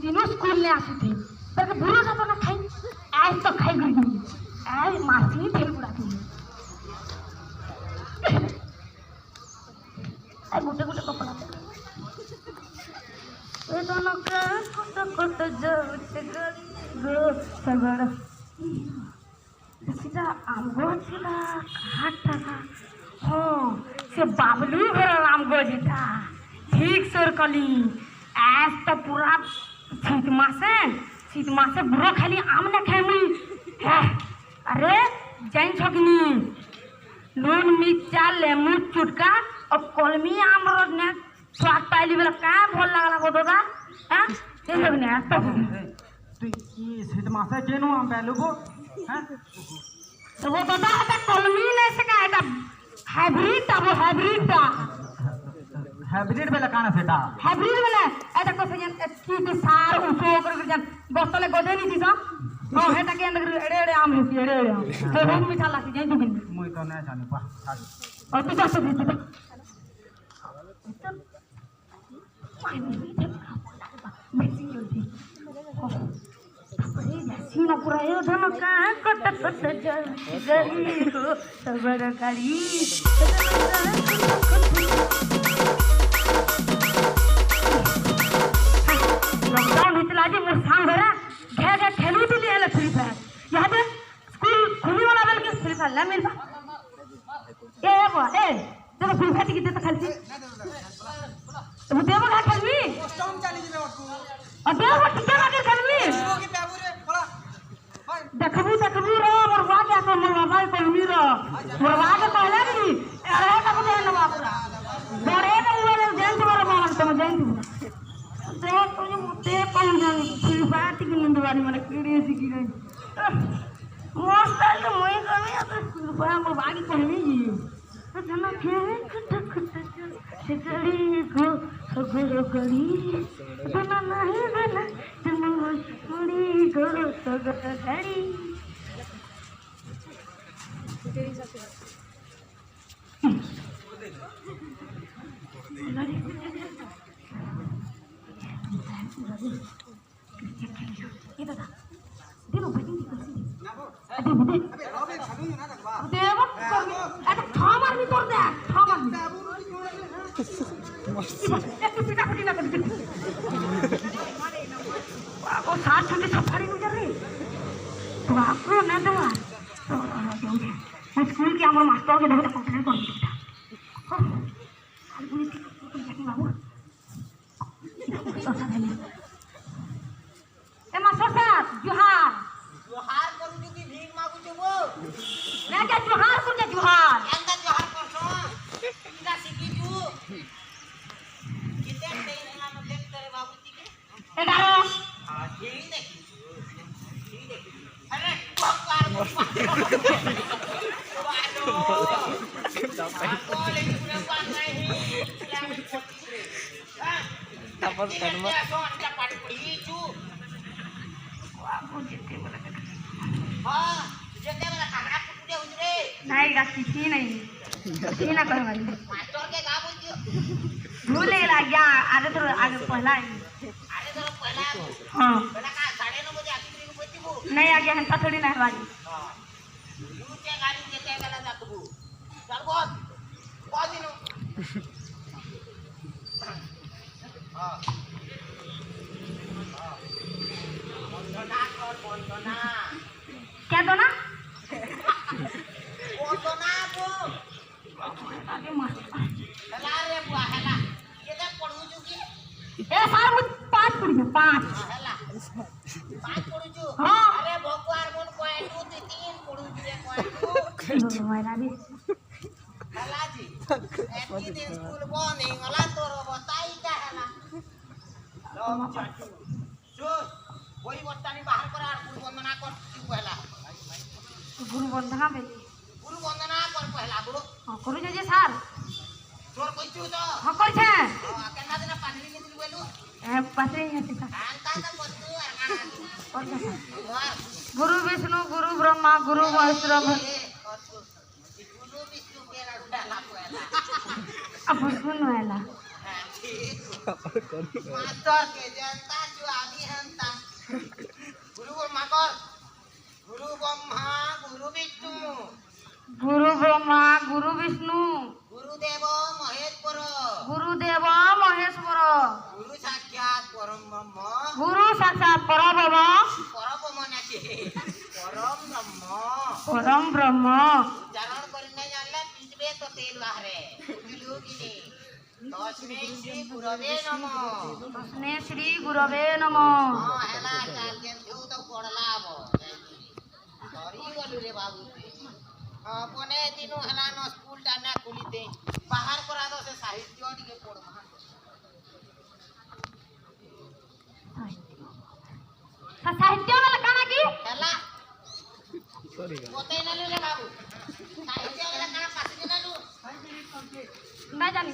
तीनों स्कूल ने आसी थी पर बुरो सा तो ना खाई आज तो खाई गई आज मासी फेल बुरा थी आज गोटे गोटे कपड़ा ए दोनों का कोट जोट गो सगड़ सीधा आमगो छिला घाटा का हो से बाबलू घर आमगो जिता ठीक सर कली आज तो पूरा शीत मासे बुरो खाली आम न खाएमी अरे जाइन छकनी नून मिर्चा लेमू चुटका और कलमी आम ने स्वाद पाइली बेला का भल लागला गो दादा हां ते लोग ने तो तू की शीत मासे केनो आम पाइलु गो हां तो वो दादा है कलमी ने से का है हाइब्रिड बेला काना सेटा हाइब्रिड बेला एटा को सजन की सार उठो कर जन बस्तले गोदे नी दिसा हां हेटा के अंदर एड़े एड़े आम होती एड़े एड़े आम तो बहुत मीठा लागती जाई दुगिन मुई तो ना जानी पा और तू कैसे दी सीना पूरा ये धन का कट गई हो सबर करी लॉकडाउन हितला जे मोर सांग घरा घे घे खेलू दिली हला फ्री फायर यहाँ पे स्कूल खुली वाला बेल के फ्री फायर ला मिल ए बा ए तेरे फ्री फायर कितने तक खेलती तो देव का खेलवी स्टॉम चली जिवे ओटू और देव कितना लगे खेलवी वो की पेबू रे बड़ा देखबू रे मोर बा क्या कर मोर बाबा कहनी रे मोर बा के कहला नी अरे का बुझे न बापूरा डरे न हुए जेंट वाला मान तुम जेंट ते तुझे मुते कौन जान फ्री फायर की निंदवारी माने कीड़े सिकी रही मस्त है तो मोई कमी अब फ्री फायर मोर बा की कहनी जी तो जना खेले खट सिकड़ी को सगरो गड़ी जना नहीं बना तुम सुड़ी को सगरो गड़ी ये दादा देव बैटिंग की कैसी अबे बुदे अबे भागू ना रखवा देव अरे ठा मार भी कर दे ठा मार एक तो पिटा पिटी ना कर दे वो साथ छुट्टी सफारी में जा रही तो आपको ना दूंगा तो स्कूल के हमारे मास्टर के देखो कंप्लेंट कर दिया हां पुलिस की बाबू ए मास्टर साहब जोहार करू जो की भीख मांगू जो वो मैं क्या जोहार कर दे जोहार अंदर जोहार करसो इंदा सिकी जू किते ते ना देख तेरे बाबूजी के 11 हां यही देखी अरे पकार tapos kan mo नहीं रखी थी नहीं ना करूँगा मास्टर के का बोलती भूले गया आगे पहला हाँ पहला का 9:30 बजे आखिरी को बोलती वो नहीं आ गया है थोड़ी ना वाली हां यू के गाड़ी के ते गला जात वो चल बहुत दिन हां बंदना क्या दो ना बंदना को आगे मार हला रे बुआ हला ये देख पढ़ू चुकी ए सार मुझ 5 पड़ी है 5 हला 5 पढ़ू चु हाँ। अरे भगवान मन कोई 2 3 पढ़ू चु रे मेरा भी हला जी एक दिन स्कूल बंद हला तोर बताई का हला लो जो वही बट्टानी बाहर कर और गुरु वंदना कर पहला गुरु वंदना बेली गुरु वंदना कर पहला गुरु हां करू जे सार तोर कइछु तो हां कर छे केना दिन पानी नि दिल बोलू ए पासे है सीता कांता का बच्चू और और क्या गुरु विष्णु गुरु ब्रह्मा गुरु महेश्वर गुरु विष्णु के डाला पहला अब सुन वाला ठीक मास्टर के जनता जो आदि हंता गुरु ब्रह्मा कर गुरु ब्रह्मा गुरु विष्णु गुरु ब्रह्मा गुरु विष्णु गुरुदेव महेश्वर गुरुदेव महेश्वर गुरु साक्षात परम ब्रह्म गुरु साक्षात परब्रह्म परम नाचे परम ब्रह्म परम ब्रह्म उच्चारण करने जानले पीछे तो तेल बाहरे बुझलू कि नहीं तस्मै श्री गुरवे नमः तस्मै श्री गुरवे नमः हां हैला चाल के जो तो पड़ला अब सॉरी गलु रे बाबू अपने दिनो हैला न स्कूल टाना खुलीते बाहर करा दो से साहित्य टिके पढ़मा साहित्य वाला काना की हैला कोते नलु रे बाबू साहित्य वाला काना पास के नलु मैं जानी